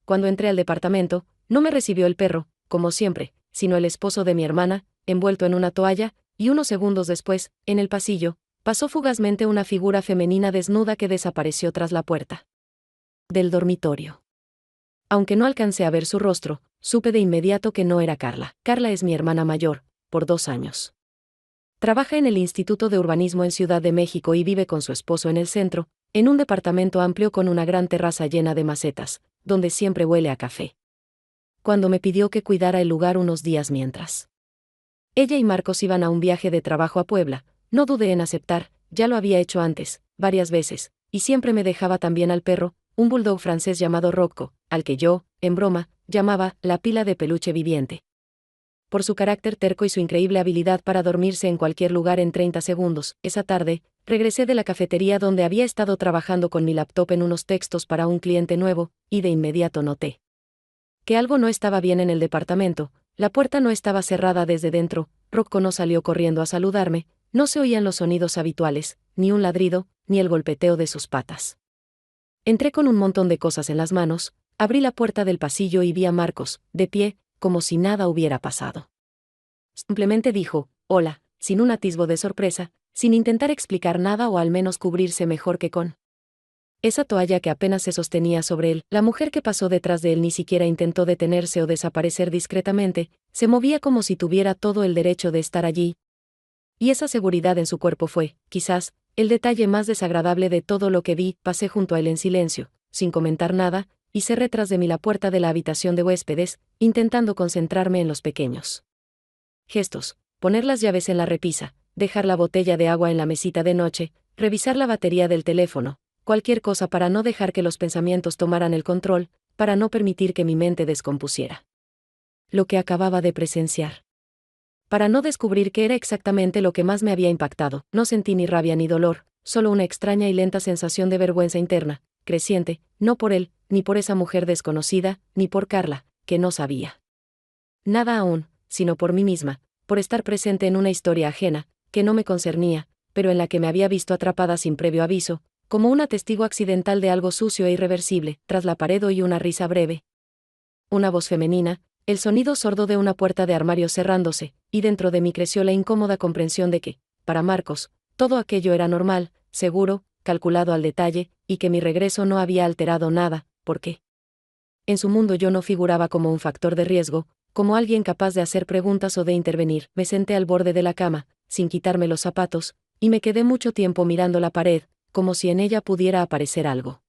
Cuando entré al departamento, no me recibió el perro, como siempre, sino el esposo de mi hermana, envuelto en una toalla, y unos segundos después, en el pasillo, pasó fugazmente una figura femenina desnuda que desapareció tras la puerta del dormitorio. Aunque no alcancé a ver su rostro, supe de inmediato que no era Carla. Carla es mi hermana mayor, por 2 años. Trabaja en el Instituto de Urbanismo en Ciudad de México y vive con su esposo en el centro, en un departamento amplio con una gran terraza llena de macetas, donde siempre huele a café. Cuando me pidió que cuidara el lugar unos días mientras ella y Marcos iban a un viaje de trabajo a Puebla, no dudé en aceptar, ya lo había hecho antes, varias veces, y siempre me dejaba también al perro, un bulldog francés llamado Rocco, al que yo, en broma, llamaba la pila de peluche viviente. Por su carácter terco y su increíble habilidad para dormirse en cualquier lugar en 30 segundos, esa tarde, regresé de la cafetería donde había estado trabajando con mi laptop en unos textos para un cliente nuevo, y de inmediato noté que algo no estaba bien en el departamento. La puerta no estaba cerrada desde dentro, Rocco no salió corriendo a saludarme, no se oían los sonidos habituales, ni un ladrido, ni el golpeteo de sus patas. Entré con un montón de cosas en las manos, abrí la puerta del pasillo y vi a Marcos, de pie, como si nada hubiera pasado. Simplemente dijo, hola, sin un atisbo de sorpresa, sin intentar explicar nada o al menos cubrirse mejor que con esa toalla que apenas se sostenía sobre él. La mujer que pasó detrás de él ni siquiera intentó detenerse o desaparecer discretamente, se movía como si tuviera todo el derecho de estar allí. Y esa seguridad en su cuerpo fue, quizás, el detalle más desagradable de todo lo que vi. Pasé junto a él en silencio, sin comentar nada, y cerré tras de mí la puerta de la habitación de huéspedes, intentando concentrarme en los pequeños gestos, poner las llaves en la repisa, dejar la botella de agua en la mesita de noche, revisar la batería del teléfono, cualquier cosa para no dejar que los pensamientos tomaran el control, para no permitir que mi mente descompusiera lo que acababa de presenciar. Para no descubrir qué era exactamente lo que más me había impactado, no sentí ni rabia ni dolor, solo una extraña y lenta sensación de vergüenza interna, creciente, no por él, ni por esa mujer desconocida, ni por Carla, que no sabía nada aún, sino por mí misma, por estar presente en una historia ajena, que no me concernía, pero en la que me había visto atrapada sin previo aviso, como una testigo accidental de algo sucio e irreversible. Tras la pared oí una risa breve, una voz femenina, el sonido sordo de una puerta de armario cerrándose, y dentro de mí creció la incómoda comprensión de que, para Marcos, todo aquello era normal, seguro, calculado al detalle, y que mi regreso no había alterado nada, porque en su mundo yo no figuraba como un factor de riesgo, como alguien capaz de hacer preguntas o de intervenir. Me senté al borde de la cama, sin quitarme los zapatos, y me quedé mucho tiempo mirando la pared, como si en ella pudiera aparecer algo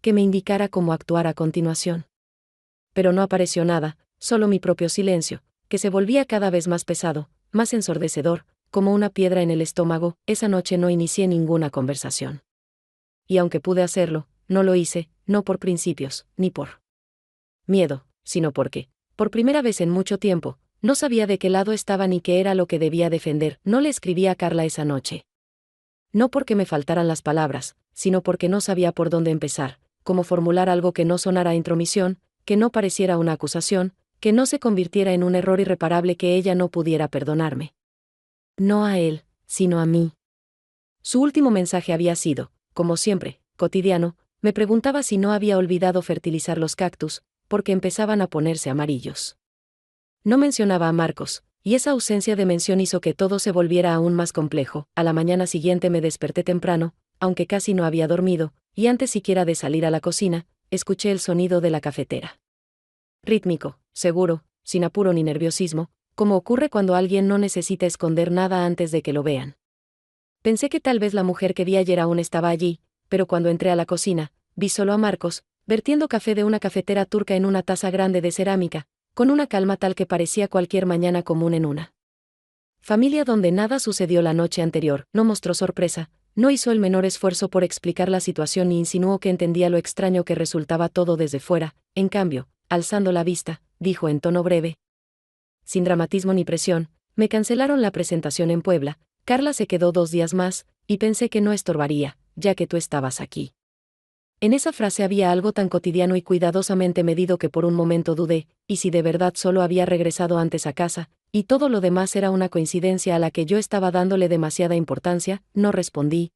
que me indicara cómo actuar a continuación. Pero no apareció nada, solo mi propio silencio, que se volvía cada vez más pesado, más ensordecedor, como una piedra en el estómago. Esa noche no inicié ninguna conversación. Y aunque pude hacerlo, no lo hice, no por principios, ni por miedo, sino porque, por primera vez en mucho tiempo, no sabía de qué lado estaba ni qué era lo que debía defender. No le escribí a Carla esa noche. No porque me faltaran las palabras, sino porque no sabía por dónde empezar, cómo formular algo que no sonara a intromisión, que no pareciera una acusación, que no se convirtiera en un error irreparable que ella no pudiera perdonarme. No a él, sino a mí. Su último mensaje había sido, como siempre, cotidiano. Me preguntaba si no había olvidado fertilizar los cactus, porque empezaban a ponerse amarillos. No mencionaba a Marcos, y esa ausencia de mención hizo que todo se volviera aún más complejo. A la mañana siguiente me desperté temprano, aunque casi no había dormido, y antes siquiera de salir a la cocina, escuché el sonido de la cafetera. Rítmico, seguro, sin apuro ni nerviosismo, como ocurre cuando alguien no necesita esconder nada antes de que lo vean. Pensé que tal vez la mujer que vi ayer aún estaba allí, pero cuando entré a la cocina, vi solo a Marcos, vertiendo café de una cafetera turca en una taza grande de cerámica, con una calma tal que parecía cualquier mañana común en una familia donde nada sucedió la noche anterior. No mostró sorpresa, no hizo el menor esfuerzo por explicar la situación ni insinuó que entendía lo extraño que resultaba todo desde fuera. En cambio, alzando la vista, dijo en tono breve, sin dramatismo ni presión, me cancelaron la presentación en Puebla, Carla se quedó 2 días más, y pensé que no estorbaría, ya que tú estabas aquí. En esa frase había algo tan cotidiano y cuidadosamente medido que por un momento dudé, y si de verdad solo había regresado antes a casa, y todo lo demás era una coincidencia a la que yo estaba dándole demasiada importancia. No respondí.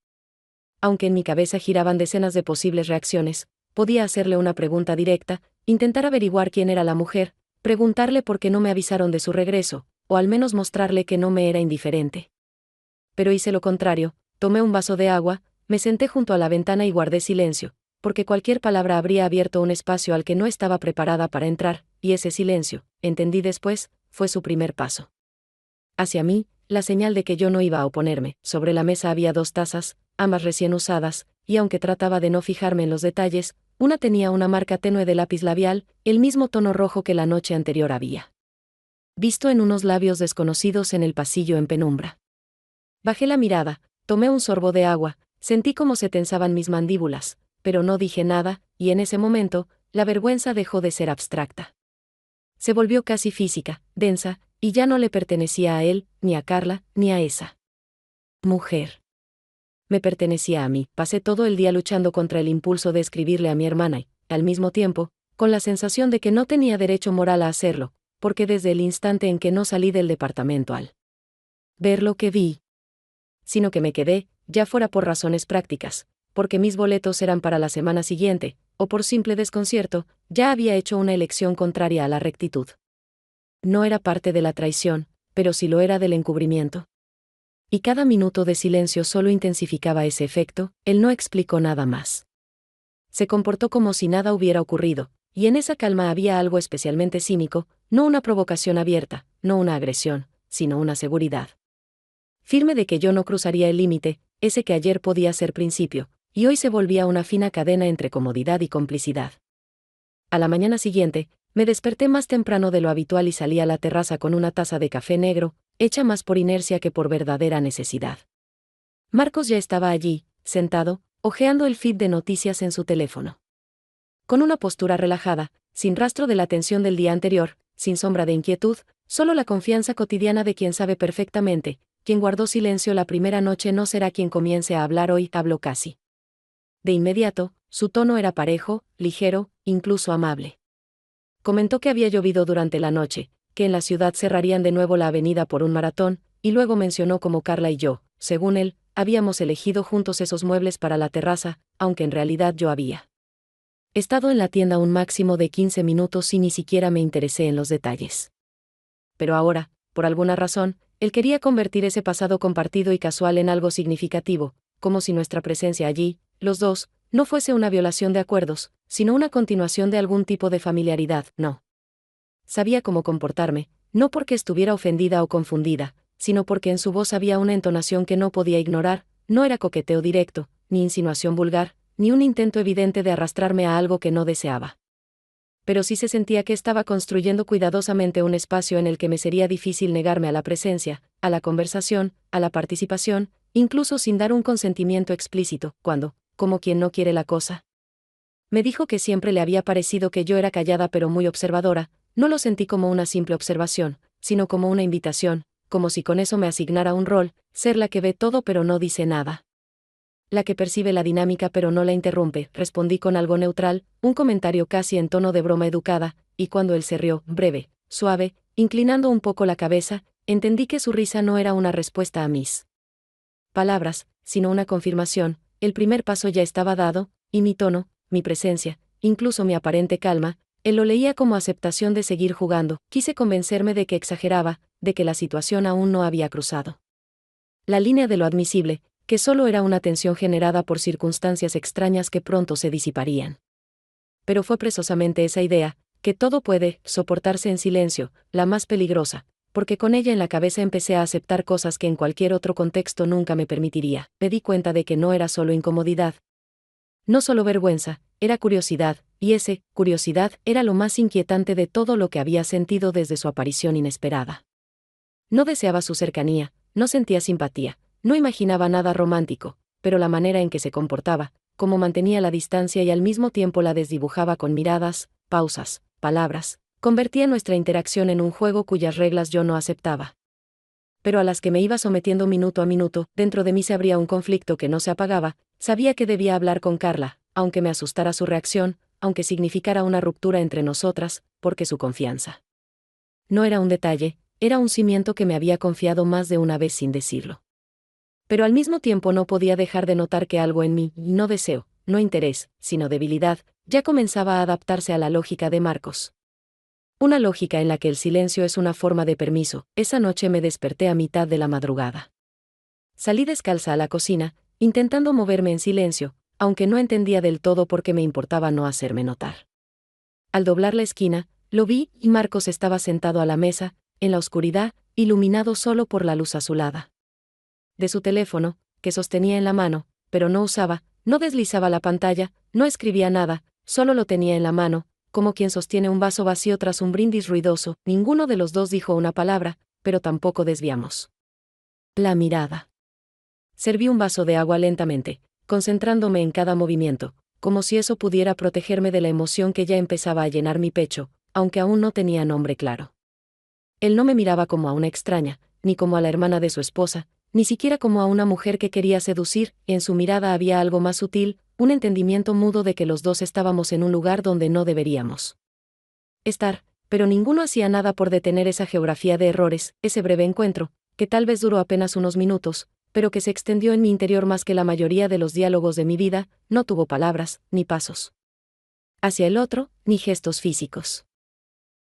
Aunque en mi cabeza giraban decenas de posibles reacciones, podía hacerle una pregunta directa, intentar averiguar quién era la mujer, preguntarle por qué no me avisaron de su regreso, o al menos mostrarle que no me era indiferente. Pero hice lo contrario, tomé un vaso de agua, me senté junto a la ventana y guardé silencio, porque cualquier palabra habría abierto un espacio al que no estaba preparada para entrar, y ese silencio, entendí después, fue su primer paso. Hacia mí, la señal de que yo no iba a oponerme. Sobre la mesa había 2 tazas, ambas recién usadas, y aunque trataba de no fijarme en los detalles, una tenía una marca tenue de lápiz labial, el mismo tono rojo que la noche anterior había visto en unos labios desconocidos en el pasillo en penumbra. Bajé la mirada, tomé un sorbo de agua, sentí cómo se tensaban mis mandíbulas, pero no dije nada, y en ese momento, la vergüenza dejó de ser abstracta. Se volvió casi física, densa, y ya no le pertenecía a él, ni a Carla, ni a esa mujer. Me pertenecía a mí. Pasé todo el día luchando contra el impulso de escribirle a mi hermana y, al mismo tiempo, con la sensación de que no tenía derecho moral a hacerlo, porque desde el instante en que no salí del departamento al ver lo que vi, sino que me quedé, ya fuera por razones prácticas, porque mis boletos eran para la semana siguiente, o por simple desconcierto, ya había hecho una elección contraria a la rectitud. No era parte de la traición, pero sí lo era del encubrimiento. Y cada minuto de silencio solo intensificaba ese efecto. Él no explicó nada más. Se comportó como si nada hubiera ocurrido, y en esa calma había algo especialmente cínico, no una provocación abierta, no una agresión, sino una seguridad firme de que yo no cruzaría el límite, ese que ayer podía ser principio, y hoy se volvía una fina cadena entre comodidad y complicidad. A la mañana siguiente, me desperté más temprano de lo habitual y salí a la terraza con una taza de café negro, hecha más por inercia que por verdadera necesidad. Marcos ya estaba allí, sentado, hojeando el feed de noticias en su teléfono. Con una postura relajada, sin rastro de la tensión del día anterior, sin sombra de inquietud, solo la confianza cotidiana de quien sabe perfectamente, quien guardó silencio la primera noche no será quien comience a hablar hoy, habló casi. De inmediato, su tono era parejo, ligero, incluso amable. Comentó que había llovido durante la noche, que en la ciudad cerrarían de nuevo la avenida por un maratón, y luego mencionó cómo Carla y yo, según él, habíamos elegido juntos esos muebles para la terraza, aunque en realidad yo había estado en la tienda un máximo de 15 minutos y ni siquiera me interesé en los detalles. Pero ahora, por alguna razón, él quería convertir ese pasado compartido y casual en algo significativo, como si nuestra presencia allí, los dos, no fuese una violación de acuerdos, sino una continuación de algún tipo de familiaridad. No sabía cómo comportarme, no porque estuviera ofendida o confundida, sino porque en su voz había una entonación que no podía ignorar. No era coqueteo directo, ni insinuación vulgar, ni un intento evidente de arrastrarme a algo que no deseaba. Pero sí se sentía que estaba construyendo cuidadosamente un espacio en el que me sería difícil negarme a la presencia, a la conversación, a la participación, incluso sin dar un consentimiento explícito, cuando, como quien no quiere la cosa. Me dijo que siempre le había parecido que yo era callada pero muy observadora. No lo sentí como una simple observación, sino como una invitación, como si con eso me asignara un rol, ser la que ve todo pero no dice nada. La que percibe la dinámica pero no la interrumpe, respondí con algo neutral, un comentario casi en tono de broma educada, y cuando él se rió, breve, suave, inclinando un poco la cabeza, entendí que su risa no era una respuesta a mis palabras, sino una confirmación. El primer paso ya estaba dado, y mi tono, mi presencia, incluso mi aparente calma, él lo leía como aceptación de seguir jugando. Quise convencerme de que exageraba, de que la situación aún no había cruzado la línea de lo admisible, que solo era una tensión generada por circunstancias extrañas que pronto se disiparían. Pero fue precisamente esa idea, que todo puede soportarse en silencio, la más peligrosa, porque con ella en la cabeza empecé a aceptar cosas que en cualquier otro contexto nunca me permitiría. Me di cuenta de que no era solo incomodidad, no solo vergüenza, era curiosidad, y curiosidad era lo más inquietante de todo lo que había sentido desde su aparición inesperada. No deseaba su cercanía, no sentía simpatía, no imaginaba nada romántico, pero la manera en que se comportaba, cómo mantenía la distancia y al mismo tiempo la desdibujaba con miradas, pausas, palabras, convertía nuestra interacción en un juego cuyas reglas yo no aceptaba. Pero a las que me iba sometiendo minuto a minuto, dentro de mí se abría un conflicto que no se apagaba. Sabía que debía hablar con Carla, aunque me asustara su reacción, aunque significara una ruptura entre nosotras, porque su confianza no era un detalle, era un cimiento que me había confiado más de una vez sin decirlo. Pero al mismo tiempo no podía dejar de notar que algo en mí, no deseo, no interés, sino debilidad, ya comenzaba a adaptarse a la lógica de Marcos. Una lógica en la que el silencio es una forma de permiso. Esa noche me desperté a mitad de la madrugada. Salí descalza a la cocina, intentando moverme en silencio, aunque no entendía del todo por qué me importaba no hacerme notar. Al doblar la esquina, lo vi y Marcos estaba sentado a la mesa, en la oscuridad, iluminado solo por la luz azulada de su teléfono, que sostenía en la mano, pero no usaba, no deslizaba la pantalla, no escribía nada, solo lo tenía en la mano, como quien sostiene un vaso vacío tras un brindis ruidoso. Ninguno de los dos dijo una palabra, pero tampoco desviamos la mirada. Serví un vaso de agua lentamente, concentrándome en cada movimiento, como si eso pudiera protegerme de la emoción que ya empezaba a llenar mi pecho, aunque aún no tenía nombre claro. Él no me miraba como a una extraña, ni como a la hermana de su esposa, ni siquiera como a una mujer que quería seducir. En su mirada había algo más sutil, un entendimiento mudo de que los dos estábamos en un lugar donde no deberíamos estar, pero ninguno hacía nada por detener esa geografía de errores. Ese breve encuentro, que tal vez duró apenas unos minutos, pero que se extendió en mi interior más que la mayoría de los diálogos de mi vida, no tuvo palabras, ni pasos hacia el otro, ni gestos físicos.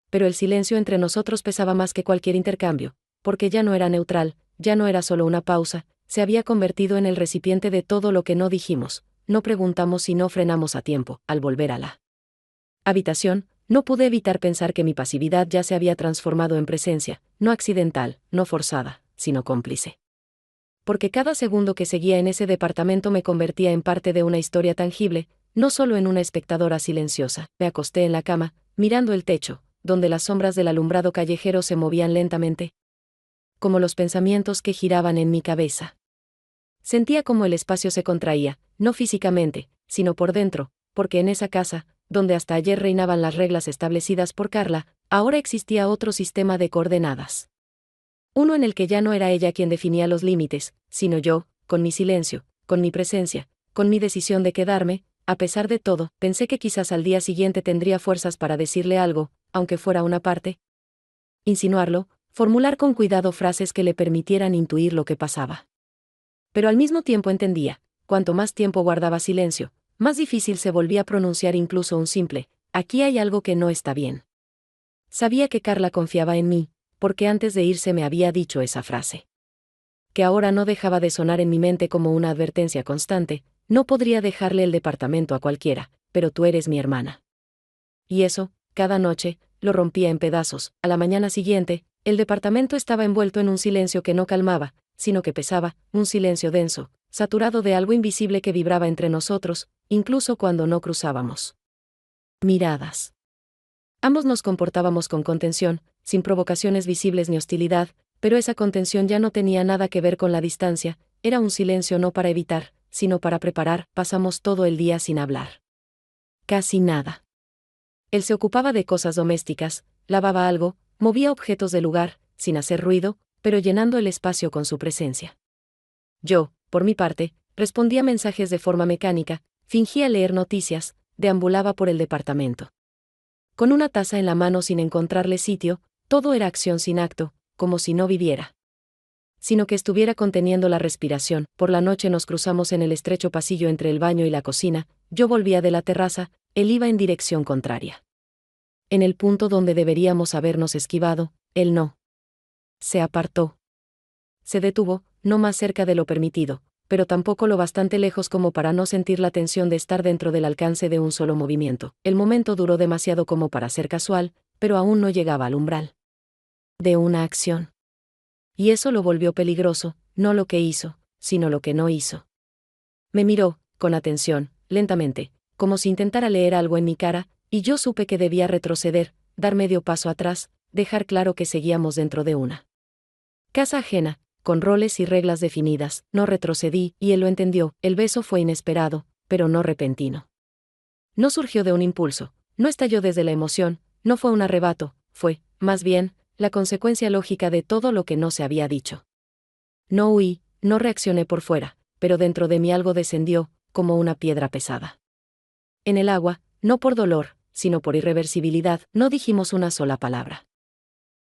Pero el silencio entre nosotros pesaba más que cualquier intercambio, porque ya no era neutral, ya no era solo una pausa, se había convertido en el recipiente de todo lo que no dijimos, no preguntamos y no frenamos a tiempo. Al volver a la habitación, no pude evitar pensar que mi pasividad ya se había transformado en presencia, no accidental, no forzada, sino cómplice. Porque cada segundo que seguía en ese departamento me convertía en parte de una historia tangible, no solo en una espectadora silenciosa. Me acosté en la cama, mirando el techo, donde las sombras del alumbrado callejero se movían lentamente, como los pensamientos que giraban en mi cabeza. Sentía como el espacio se contraía, no físicamente, sino por dentro, porque en esa casa, donde hasta ayer reinaban las reglas establecidas por Carla, ahora existía otro sistema de coordenadas. Uno en el que ya no era ella quien definía los límites, sino yo, con mi silencio, con mi presencia, con mi decisión de quedarme. A pesar de todo, pensé que quizás al día siguiente tendría fuerzas para decirle algo, aunque fuera una parte. Insinuarlo, formular con cuidado frases que le permitieran intuir lo que pasaba. Pero al mismo tiempo entendía, cuanto más tiempo guardaba silencio, más difícil se volvía pronunciar incluso un simple, aquí hay algo que no está bien. Sabía que Carla confiaba en mí, porque antes de irse me había dicho esa frase. Que ahora no dejaba de sonar en mi mente como una advertencia constante: no podría dejarle el departamento a cualquiera, pero tú eres mi hermana. Y eso, cada noche, lo rompía en pedazos. A la mañana siguiente, el departamento estaba envuelto en un silencio que no calmaba, sino que pesaba, un silencio denso, saturado de algo invisible que vibraba entre nosotros, incluso cuando no cruzábamos miradas. Ambos nos comportábamos con contención, sin provocaciones visibles ni hostilidad, pero esa contención ya no tenía nada que ver con la distancia, era un silencio no para evitar, sino para preparar. Pasamos todo el día sin hablar. Casi nada. Él se ocupaba de cosas domésticas, lavaba algo, movía objetos del lugar, sin hacer ruido, pero llenando el espacio con su presencia. Yo, por mi parte, respondía mensajes de forma mecánica, fingía leer noticias, deambulaba por el departamento con una taza en la mano sin encontrarle sitio. Todo era acción sin acto, como si no viviera, sino que estuviera conteniendo la respiración. Por la noche nos cruzamos en el estrecho pasillo entre el baño y la cocina. Yo volvía de la terraza, él iba en dirección contraria. En el punto donde deberíamos habernos esquivado, él no. Se apartó. Se detuvo, no más cerca de lo permitido, pero tampoco lo bastante lejos como para no sentir la tensión de estar dentro del alcance de un solo movimiento. El momento duró demasiado como para ser casual, pero aún no llegaba al umbral de una acción. Y eso lo volvió peligroso, no lo que hizo, sino lo que no hizo. Me miró, con atención, lentamente, como si intentara leer algo en mi cara, y yo supe que debía retroceder, dar medio paso atrás, dejar claro que seguíamos dentro de una casa ajena, con roles y reglas definidas. No retrocedí, y él lo entendió. El beso fue inesperado, pero no repentino. No surgió de un impulso, no estalló desde la emoción, no fue un arrebato, fue, más bien, la consecuencia lógica de todo lo que no se había dicho. No huí, no reaccioné por fuera, pero dentro de mí algo descendió, como una piedra pesada. En el agua, no por dolor, sino por irreversibilidad, no dijimos una sola palabra.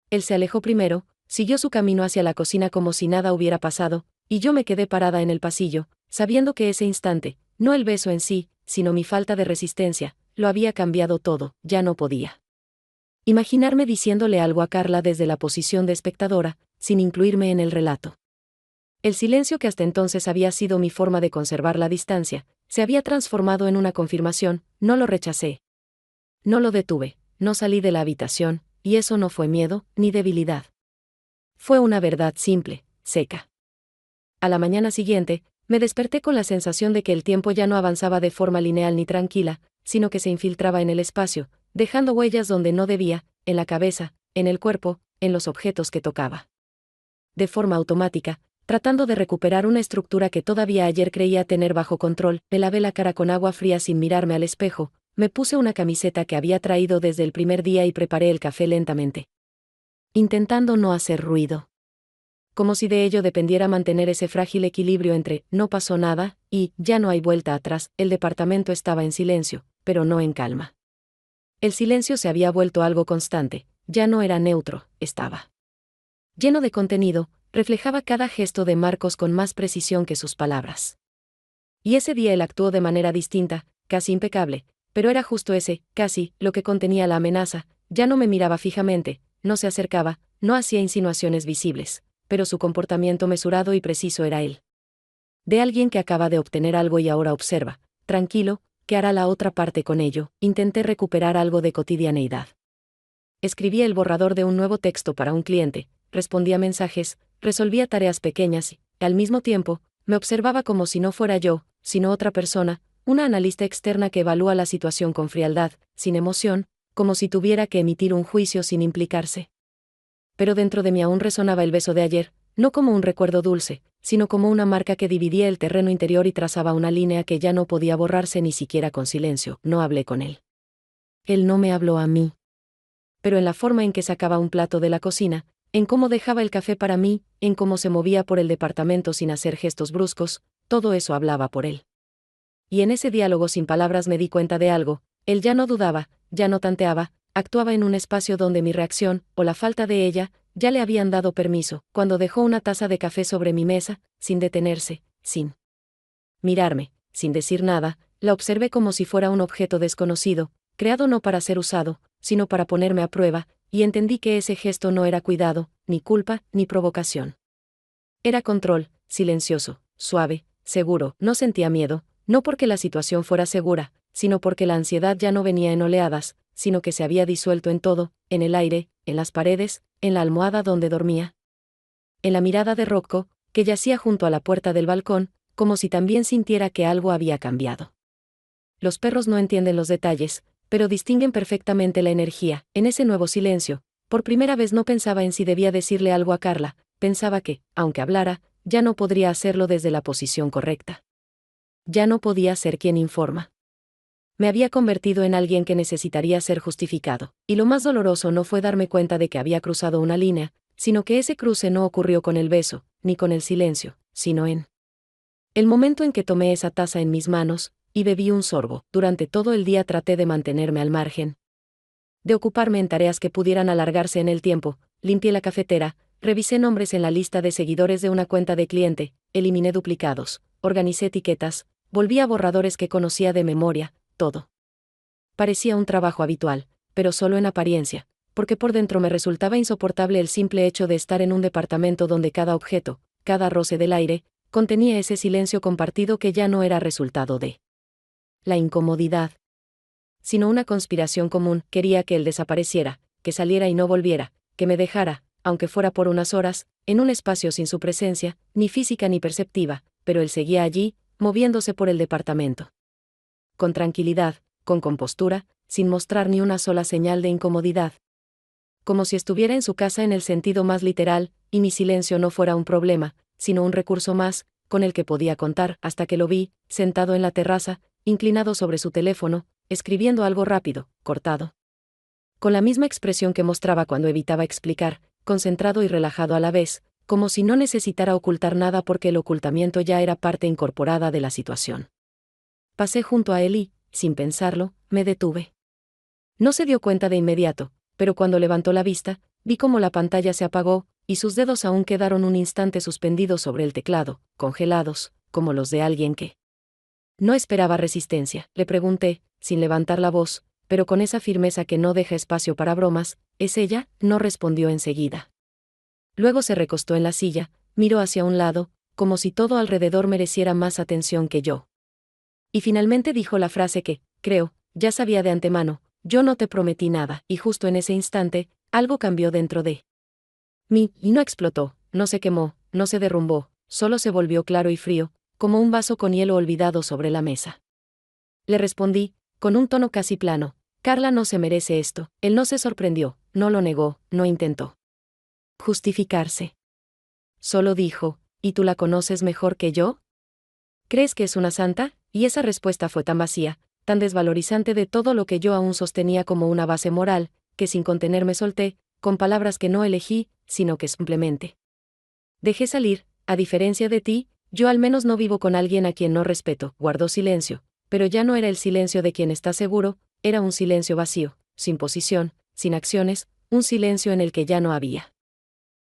Él se alejó primero, siguió su camino hacia la cocina como si nada hubiera pasado, y yo me quedé parada en el pasillo, sabiendo que ese instante, no el beso en sí, sino mi falta de resistencia, lo había cambiado todo, ya no podía imaginarme diciéndole algo a Carla desde la posición de espectadora, sin incluirme en el relato. El silencio que hasta entonces había sido mi forma de conservar la distancia, se había transformado en una confirmación, no lo rechacé. No lo detuve, no salí de la habitación, y eso no fue miedo, ni debilidad. Fue una verdad simple, seca. A la mañana siguiente, me desperté con la sensación de que el tiempo ya no avanzaba de forma lineal ni tranquila, sino que se infiltraba en el espacio, dejando huellas donde no debía, en la cabeza, en el cuerpo, en los objetos que tocaba. De forma automática, tratando de recuperar una estructura que todavía ayer creía tener bajo control, me lavé la cara con agua fría sin mirarme al espejo, me puse una camiseta que había traído desde el primer día y preparé el café lentamente, intentando no hacer ruido. Como si de ello dependiera mantener ese frágil equilibrio entre no pasó nada y ya no hay vuelta atrás. El departamento estaba en silencio, pero no en calma. El silencio se había vuelto algo constante, ya no era neutro, estaba lleno de contenido, reflejaba cada gesto de Marcos con más precisión que sus palabras. Y ese día él actuó de manera distinta, casi impecable, pero era justo ese, casi, lo que contenía la amenaza. Ya no me miraba fijamente, no se acercaba, no hacía insinuaciones visibles, pero su comportamiento mesurado y preciso era él. De alguien que acaba de obtener algo y ahora observa, tranquilo, ¿qué hará la otra parte con ello? Intenté recuperar algo de cotidianeidad. Escribía el borrador de un nuevo texto para un cliente, respondía mensajes, resolvía tareas pequeñas y, al mismo tiempo, me observaba como si no fuera yo, sino otra persona, una analista externa que evalúa la situación con frialdad, sin emoción, como si tuviera que emitir un juicio sin implicarse. Pero dentro de mí aún resonaba el beso de ayer, no como un recuerdo dulce, sino como una marca que dividía el terreno interior y trazaba una línea que ya no podía borrarse ni siquiera con silencio. No hablé con él. Él no me habló a mí. Pero en la forma en que sacaba un plato de la cocina, en cómo dejaba el café para mí, en cómo se movía por el departamento sin hacer gestos bruscos, todo eso hablaba por él. Y en ese diálogo sin palabras me di cuenta de algo, él ya no dudaba, ya no tanteaba, actuaba en un espacio donde mi reacción, o la falta de ella, ya le habían dado permiso. Cuando dejó una taza de café sobre mi mesa, sin detenerse, sin mirarme, sin decir nada, la observé como si fuera un objeto desconocido, creado no para ser usado, sino para ponerme a prueba, y entendí que ese gesto no era cuidado, ni culpa, ni provocación. Era control, silencioso, suave, seguro. No sentía miedo, no porque la situación fuera segura, sino porque la ansiedad ya no venía en oleadas, sino que se había disuelto en todo, en el aire, en las paredes, en la almohada donde dormía. En la mirada de Rocco, que yacía junto a la puerta del balcón, como si también sintiera que algo había cambiado. Los perros no entienden los detalles, pero distinguen perfectamente la energía. En ese nuevo silencio, por primera vez no pensaba en si debía decirle algo a Carla, pensaba que, aunque hablara, ya no podría hacerlo desde la posición correcta. Ya no podía ser quien informa. Me había convertido en alguien que necesitaría ser justificado, y lo más doloroso no fue darme cuenta de que había cruzado una línea, sino que ese cruce no ocurrió con el beso, ni con el silencio, sino en el momento en que tomé esa taza en mis manos, y bebí un sorbo. Durante todo el día traté de mantenerme al margen, de ocuparme en tareas que pudieran alargarse en el tiempo. Limpié la cafetera, revisé nombres en la lista de seguidores de una cuenta de cliente, eliminé duplicados, organicé etiquetas, volví a borradores que conocía de memoria, todo. Parecía un trabajo habitual, pero solo en apariencia, porque por dentro me resultaba insoportable el simple hecho de estar en un departamento donde cada objeto, cada roce del aire, contenía ese silencio compartido que ya no era resultado de la incomodidad, sino una conspiración común. Quería que él desapareciera, que saliera y no volviera, que me dejara, aunque fuera por unas horas, en un espacio sin su presencia, ni física ni perceptiva, pero él seguía allí, moviéndose por el departamento. Con tranquilidad, con compostura, sin mostrar ni una sola señal de incomodidad. Como si estuviera en su casa en el sentido más literal, y mi silencio no fuera un problema, sino un recurso más, con el que podía contar, hasta que lo vi, sentado en la terraza, inclinado sobre su teléfono, escribiendo algo rápido, cortado. Con la misma expresión que mostraba cuando evitaba explicar, concentrado y relajado a la vez, como si no necesitara ocultar nada porque el ocultamiento ya era parte incorporada de la situación. Pasé junto a él y, sin pensarlo, me detuve. No se dio cuenta de inmediato, pero cuando levantó la vista, vi cómo la pantalla se apagó, y sus dedos aún quedaron un instante suspendidos sobre el teclado, congelados, como los de alguien que no esperaba resistencia. Le pregunté, sin levantar la voz, pero con esa firmeza que no deja espacio para bromas. ¿Es ella? No respondió enseguida. Luego se recostó en la silla, miró hacia un lado, como si todo alrededor mereciera más atención que yo. Y finalmente dijo la frase que, creo, ya sabía de antemano: yo no te prometí nada. Y justo en ese instante, algo cambió dentro de mí, y no explotó, no se quemó, no se derrumbó, solo se volvió claro y frío, como un vaso con hielo olvidado sobre la mesa. Le respondí, con un tono casi plano: Carla no se merece esto. Él no se sorprendió, no lo negó, no intentó justificarse. Solo dijo: ¿y tú la conoces mejor que yo? ¿Crees que es una santa? Y esa respuesta fue tan vacía, tan desvalorizante de todo lo que yo aún sostenía como una base moral, que sin contenerme solté, con palabras que no elegí, sino que simplemente dejé salir: a diferencia de ti, yo al menos no vivo con alguien a quien no respeto. Guardó silencio, pero ya no era el silencio de quien está seguro, era un silencio vacío, sin posición, sin acciones, un silencio en el que ya no había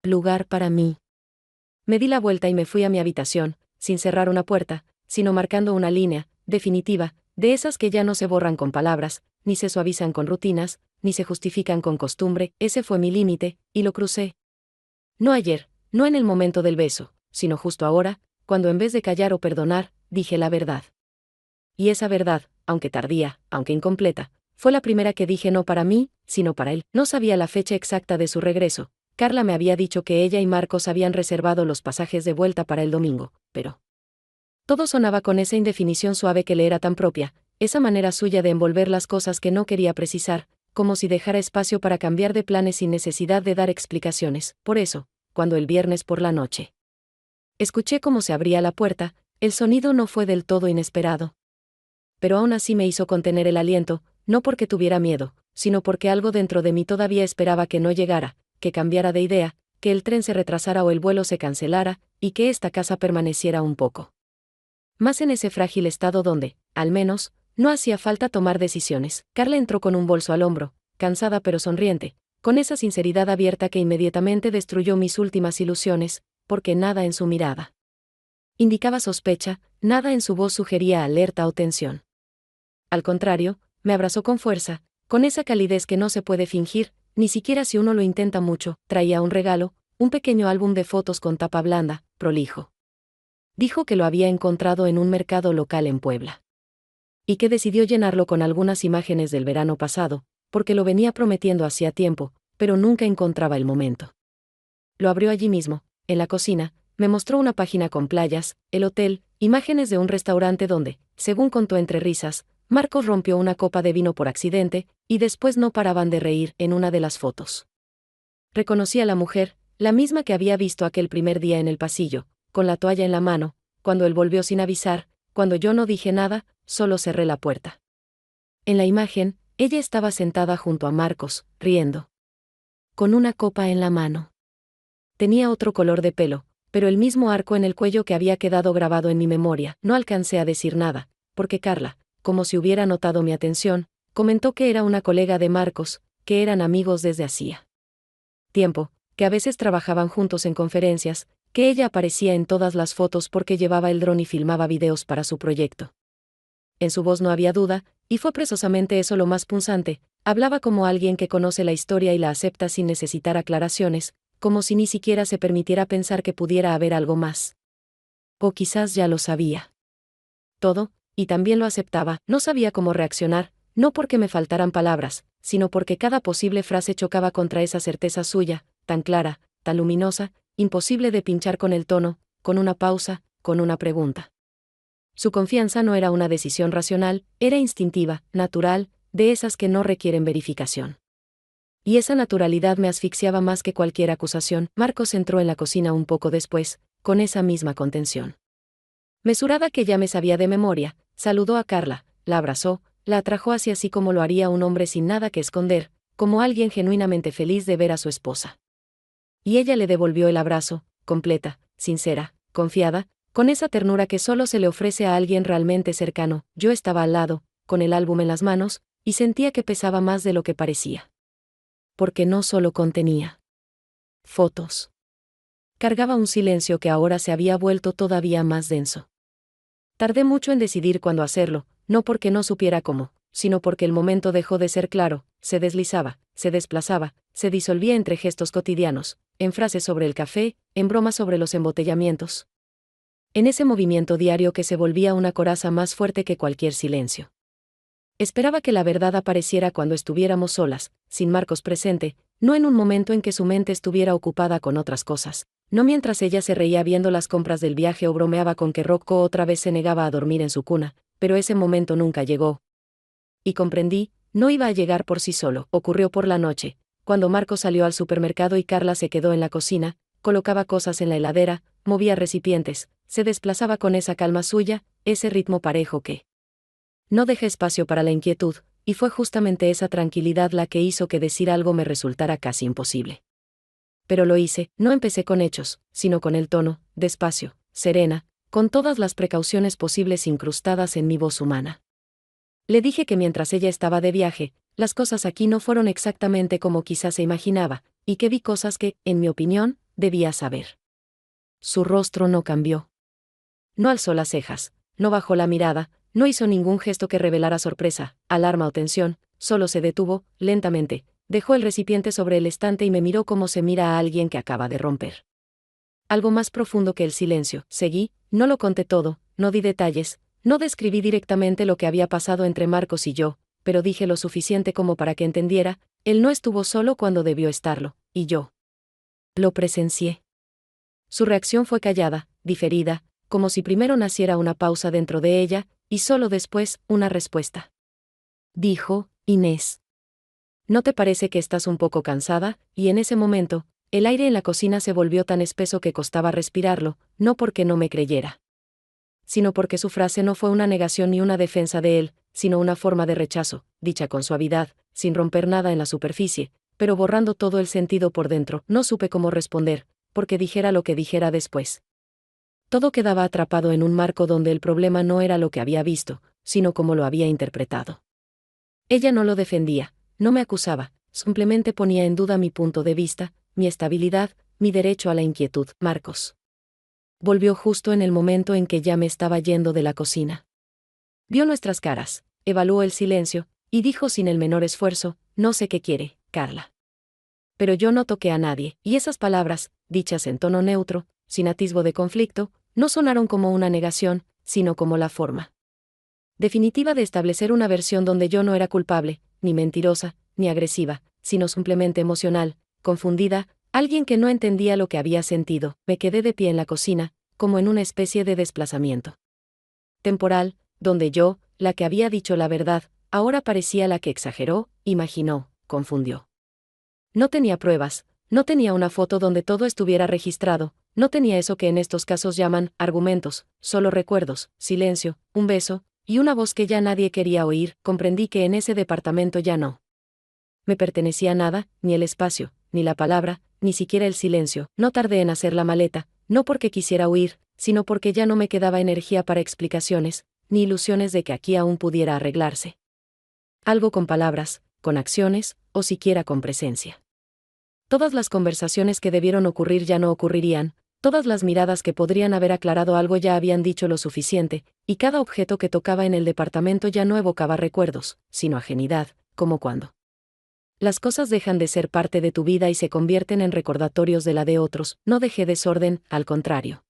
lugar para mí. Me di la vuelta y me fui a mi habitación, sin cerrar una puerta, sino marcando una línea, definitiva, de esas que ya no se borran con palabras, ni se suavizan con rutinas, ni se justifican con costumbre. Ese fue mi límite, y lo crucé. No ayer, no en el momento del beso, sino justo ahora, cuando en vez de callar o perdonar, dije la verdad. Y esa verdad, aunque tardía, aunque incompleta, fue la primera que dije no para mí, sino para él. No sabía la fecha exacta de su regreso. Carla me había dicho que ella y Marcos habían reservado los pasajes de vuelta para el domingo, pero todo sonaba con esa indefinición suave que le era tan propia, esa manera suya de envolver las cosas que no quería precisar, como si dejara espacio para cambiar de planes sin necesidad de dar explicaciones. Por eso, cuando el viernes por la noche escuché cómo se abría la puerta, el sonido no fue del todo inesperado. Pero aún así me hizo contener el aliento, no porque tuviera miedo, sino porque algo dentro de mí todavía esperaba que no llegara, que cambiara de idea, que el tren se retrasara o el vuelo se cancelara, y que esta casa permaneciera un poco más en ese frágil estado donde, al menos, no hacía falta tomar decisiones. Carla entró con un bolso al hombro, cansada pero sonriente, con esa sinceridad abierta que inmediatamente destruyó mis últimas ilusiones, porque nada en su mirada indicaba sospecha, nada en su voz sugería alerta o tensión. Al contrario, me abrazó con fuerza, con esa calidez que no se puede fingir, ni siquiera si uno lo intenta mucho. Traía un regalo, un pequeño álbum de fotos con tapa blanda, prolijo. Dijo que lo había encontrado en un mercado local en Puebla. Y que decidió llenarlo con algunas imágenes del verano pasado, porque lo venía prometiendo hacía tiempo, pero nunca encontraba el momento. Lo abrió allí mismo, en la cocina, me mostró una página con playas, el hotel, imágenes de un restaurante donde, según contó entre risas, Marcos rompió una copa de vino por accidente, y después no paraban de reír en una de las fotos. Reconocí a la mujer, la misma que había visto aquel primer día en el pasillo, con la toalla en la mano, cuando él volvió sin avisar, cuando yo no dije nada, solo cerré la puerta. En la imagen, ella estaba sentada junto a Marcos, riendo, con una copa en la mano. Tenía otro color de pelo, pero el mismo arco en el cuello que había quedado grabado en mi memoria. No alcancé a decir nada, porque Carla, como si hubiera notado mi atención, comentó que era una colega de Marcos, que eran amigos desde hacía tiempo, que a veces trabajaban juntos en conferencias, que ella aparecía en todas las fotos porque llevaba el dron y filmaba videos para su proyecto. En su voz no había duda, y fue precisamente eso lo más punzante: hablaba como alguien que conoce la historia y la acepta sin necesitar aclaraciones, como si ni siquiera se permitiera pensar que pudiera haber algo más. O quizás ya lo sabía todo, y también lo aceptaba. No sabía cómo reaccionar, no porque me faltaran palabras, sino porque cada posible frase chocaba contra esa certeza suya, tan clara, tan luminosa, imposible de pinchar con el tono, con una pausa, con una pregunta. Su confianza no era una decisión racional, era instintiva, natural, de esas que no requieren verificación. Y esa naturalidad me asfixiaba más que cualquier acusación. Marcos entró en la cocina un poco después, con esa misma contención mesurada que ya me sabía de memoria. Saludó a Carla, la abrazó, la atrajo hacia sí como lo haría un hombre sin nada que esconder, como alguien genuinamente feliz de ver a su esposa. Y ella le devolvió el abrazo, completa, sincera, confiada, con esa ternura que solo se le ofrece a alguien realmente cercano. Yo estaba al lado, con el álbum en las manos, y sentía que pesaba más de lo que parecía. Porque no solo contenía fotos. Cargaba un silencio que ahora se había vuelto todavía más denso. Tardé mucho en decidir cuándo hacerlo, no porque no supiera cómo, sino porque el momento dejó de ser claro, se deslizaba, se desplazaba, se disolvía entre gestos cotidianos, en frases sobre el café, en bromas sobre los embotellamientos. En ese movimiento diario que se volvía una coraza más fuerte que cualquier silencio. Esperaba que la verdad apareciera cuando estuviéramos solas, sin Marcos presente, no en un momento en que su mente estuviera ocupada con otras cosas, no mientras ella se reía viendo las compras del viaje o bromeaba con que Rocco otra vez se negaba a dormir en su cuna, pero ese momento nunca llegó. Y comprendí, no iba a llegar por sí solo, ocurrió por la noche, cuando Marcos salió al supermercado y Carla se quedó en la cocina, colocaba cosas en la heladera, movía recipientes, se desplazaba con esa calma suya, ese ritmo parejo que no deja espacio para la inquietud, y fue justamente esa tranquilidad la que hizo que decir algo me resultara casi imposible. Pero lo hice, no empecé con hechos, sino con el tono, despacio, serena, con todas las precauciones posibles incrustadas en mi voz humana. Le dije que mientras ella estaba de viaje, las cosas aquí no fueron exactamente como quizás se imaginaba, y que vi cosas que, en mi opinión, debía saber. Su rostro no cambió. No alzó las cejas, no bajó la mirada, no hizo ningún gesto que revelara sorpresa, alarma o tensión, solo se detuvo, lentamente, dejó el recipiente sobre el estante y me miró como se mira a alguien que acaba de romper. Algo más profundo que el silencio, seguí, no lo conté todo, no di detalles, no describí directamente lo que había pasado entre Marcos y yo, pero dije lo suficiente como para que entendiera, él no estuvo solo cuando debió estarlo, y yo lo presencié. Su reacción fue callada, diferida, como si primero naciera una pausa dentro de ella, y solo después, una respuesta. Dijo, Inés. ¿No te parece que estás un poco cansada? Y en ese momento, el aire en la cocina se volvió tan espeso que costaba respirarlo, no porque no me creyera, sino porque su frase no fue una negación ni una defensa de él, sino una forma de rechazo, dicha con suavidad, sin romper nada en la superficie, pero borrando todo el sentido por dentro. No supe cómo responder, porque dijera lo que dijera después. Todo quedaba atrapado en un marco donde el problema no era lo que había visto, sino cómo lo había interpretado. Ella no lo defendía, no me acusaba, simplemente ponía en duda mi punto de vista, mi estabilidad, mi derecho a la inquietud. Marcos volvió justo en el momento en que ya me estaba yendo de la cocina. Vio nuestras caras, evaluó el silencio, y dijo sin el menor esfuerzo, no sé qué quiere, Carla. Pero yo no toqué a nadie, y esas palabras, dichas en tono neutro, sin atisbo de conflicto, no sonaron como una negación, sino como la forma definitiva de establecer una versión donde yo no era culpable, ni mentirosa, ni agresiva, sino simplemente emocional, confundida, alguien que no entendía lo que había sentido. Me quedé de pie en la cocina, como en una especie de desplazamiento temporal, donde yo, la que había dicho la verdad, ahora parecía la que exageró, imaginó, confundió. No tenía pruebas, no tenía una foto donde todo estuviera registrado, no tenía eso que en estos casos llaman argumentos, solo recuerdos, silencio, un beso, y una voz que ya nadie quería oír. Comprendí que en ese departamento ya no me pertenecía nada, ni el espacio, ni la palabra, ni siquiera el silencio. No tardé en hacer la maleta, no porque quisiera huir, sino porque ya no me quedaba energía para explicaciones, ni ilusiones de que aquí aún pudiera arreglarse algo con palabras, con acciones, o siquiera con presencia. Todas las conversaciones que debieron ocurrir ya no ocurrirían, todas las miradas que podrían haber aclarado algo ya habían dicho lo suficiente, y cada objeto que tocaba en el departamento ya no evocaba recuerdos, sino ajenidad, como cuando las cosas dejan de ser parte de tu vida y se convierten en recordatorios de la de otros. No dejé desorden, al contrario.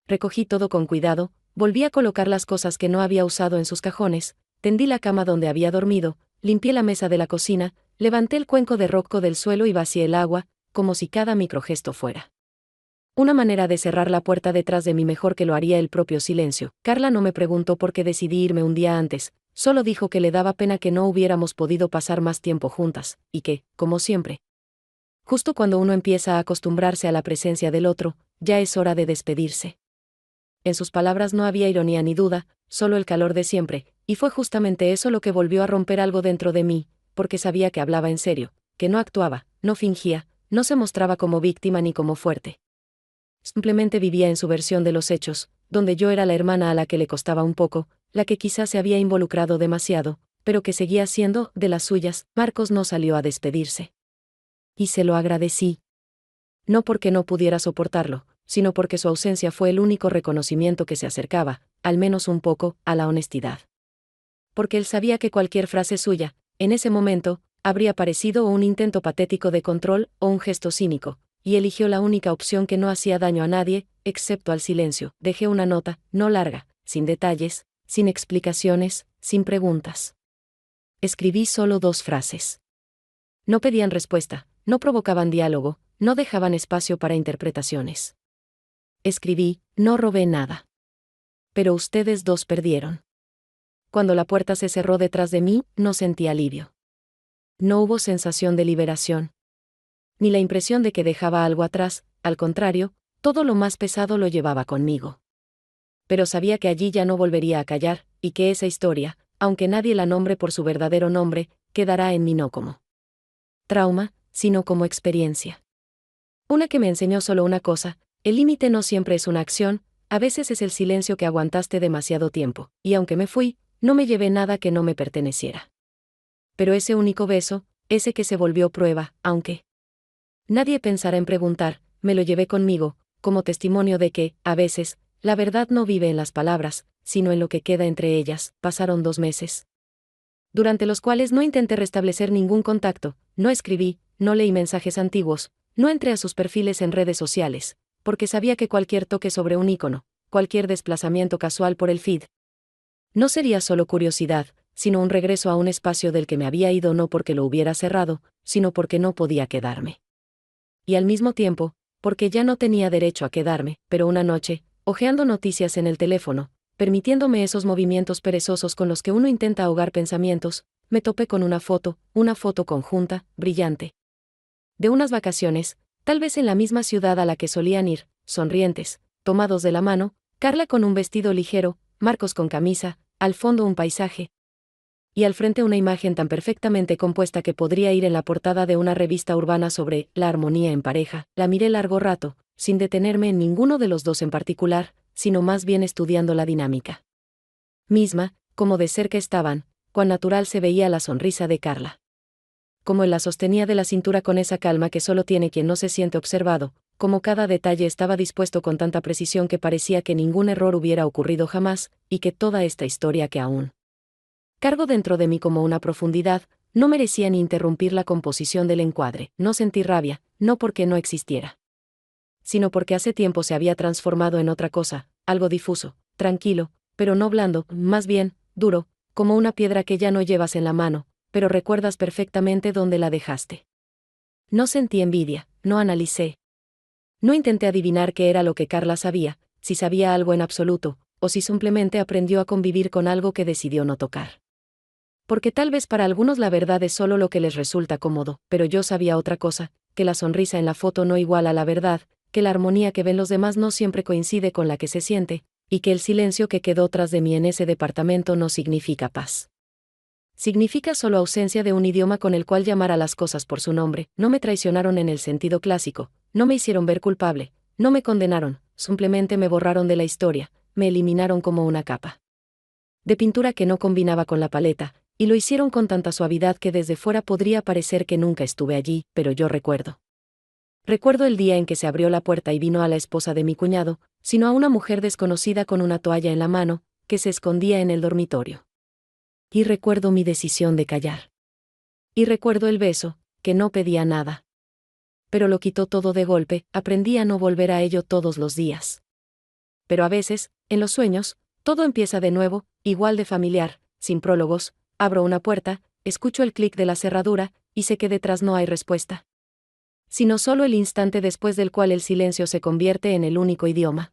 Recogí todo con cuidado, volví a colocar las cosas que no había usado en sus cajones, tendí la cama donde había dormido, limpié la mesa de la cocina, levanté el cuenco de Rocco del suelo y vacié el agua, como si cada microgesto fuera una manera de cerrar la puerta detrás de mí mejor que lo haría el propio silencio. Carla no me preguntó por qué decidí irme un día antes, solo dijo que le daba pena que no hubiéramos podido pasar más tiempo juntas, y que, como siempre, justo cuando uno empieza a acostumbrarse a la presencia del otro, ya es hora de despedirse. En sus palabras no había ironía ni duda, solo el calor de siempre, y fue justamente eso lo que volvió a romper algo dentro de mí, porque sabía que hablaba en serio, que no actuaba, no fingía, no se mostraba como víctima ni como fuerte. Simplemente vivía en su versión de los hechos, donde yo era la hermana a la que le costaba un poco, la que quizás se había involucrado demasiado, pero que seguía siendo de las suyas. Marcos no salió a despedirse. Y se lo agradecí. No porque no pudiera soportarlo, sino porque su ausencia fue el único reconocimiento que se acercaba, al menos un poco, a la honestidad. porque él sabía que cualquier frase suya, en ese momento, habría parecido un intento patético de control o un gesto cínico, y eligió la única opción que no hacía daño a nadie, excepto al silencio. Dejé una nota, no larga, sin detalles, sin explicaciones, sin preguntas. Escribí solo 2 frases. No pedían respuesta, no provocaban diálogo, no dejaban espacio para interpretaciones. Escribí, no robé nada. Pero ustedes 2 perdieron. Cuando la puerta se cerró detrás de mí, no sentí alivio. No hubo sensación de liberación. Ni la impresión de que dejaba algo atrás, al contrario, todo lo más pesado lo llevaba conmigo. Pero sabía que allí ya no volvería a callar, y que esa historia, aunque nadie la nombre por su verdadero nombre, quedará en mí no como trauma, sino como experiencia. Una que me enseñó solo una cosa: el límite no siempre es una acción, a veces es el silencio que aguantaste demasiado tiempo, y aunque me fui, no me llevé nada que no me perteneciera. Pero ese único beso, ese que se volvió prueba, aunque nadie pensara en preguntar, me lo llevé conmigo, como testimonio de que, a veces, la verdad no vive en las palabras, sino en lo que queda entre ellas. Pasaron 2 meses, durante los cuales no intenté restablecer ningún contacto, no escribí, no leí mensajes antiguos, no entré a sus perfiles en redes sociales, porque sabía que cualquier toque sobre un icono, cualquier desplazamiento casual por el feed, no sería solo curiosidad, sino un regreso a un espacio del que me había ido no porque lo hubiera cerrado, sino porque no podía quedarme. Y al mismo tiempo, porque ya no tenía derecho a quedarme, pero una noche, hojeando noticias en el teléfono, permitiéndome esos movimientos perezosos con los que uno intenta ahogar pensamientos, me topé con una foto conjunta, brillante. De unas vacaciones, tal vez en la misma ciudad a la que solían ir, sonrientes, tomados de la mano, Carla con un vestido ligero, Marcos con camisa, al fondo un paisaje, y al frente una imagen tan perfectamente compuesta que podría ir en la portada de una revista urbana sobre la armonía en pareja. La miré largo rato, sin detenerme en ninguno de los 2 en particular, sino más bien estudiando la dinámica misma, como de cerca estaban, cuán natural se veía la sonrisa de Carla. Como él la sostenía de la cintura con esa calma que solo tiene quien no se siente observado, como cada detalle estaba dispuesto con tanta precisión que parecía que ningún error hubiera ocurrido jamás, y que toda esta historia que aún cargo dentro de mí como una profundidad, no merecía ni interrumpir la composición del encuadre. No sentí rabia, no porque no existiera, sino porque hace tiempo se había transformado en otra cosa, algo difuso, tranquilo, pero no blando, más bien, duro, como una piedra que ya no llevas en la mano, pero recuerdas perfectamente dónde la dejaste. No sentí envidia, no analicé. No intenté adivinar qué era lo que Carla sabía, si sabía algo en absoluto, o si simplemente aprendió a convivir con algo que decidió no tocar. Porque tal vez para algunos la verdad es solo lo que les resulta cómodo, pero yo sabía otra cosa, que la sonrisa en la foto no iguala la verdad, que la armonía que ven los demás no siempre coincide con la que se siente, y que el silencio que quedó tras de mí en ese departamento no significa paz. Significa solo ausencia de un idioma con el cual llamar a las cosas por su nombre. No me traicionaron en el sentido clásico, no me hicieron ver culpable, no me condenaron, simplemente me borraron de la historia, me eliminaron como una capa de pintura que no combinaba con la paleta, y lo hicieron con tanta suavidad que desde fuera podría parecer que nunca estuve allí, pero yo recuerdo. Recuerdo el día en que se abrió la puerta y vino a la esposa de mi cuñado, sino a una mujer desconocida con una toalla en la mano, que se escondía en el dormitorio. Y recuerdo mi decisión de callar. Y recuerdo el beso, que no pedía nada. Pero lo quitó todo de golpe, aprendí a no volver a ello todos los días. Pero a veces, en los sueños, todo empieza de nuevo, igual de familiar, sin prólogos. Abro una puerta, escucho el clic de la cerradura, y sé que detrás no hay respuesta, sino solo el instante después del cual el silencio se convierte en el único idioma.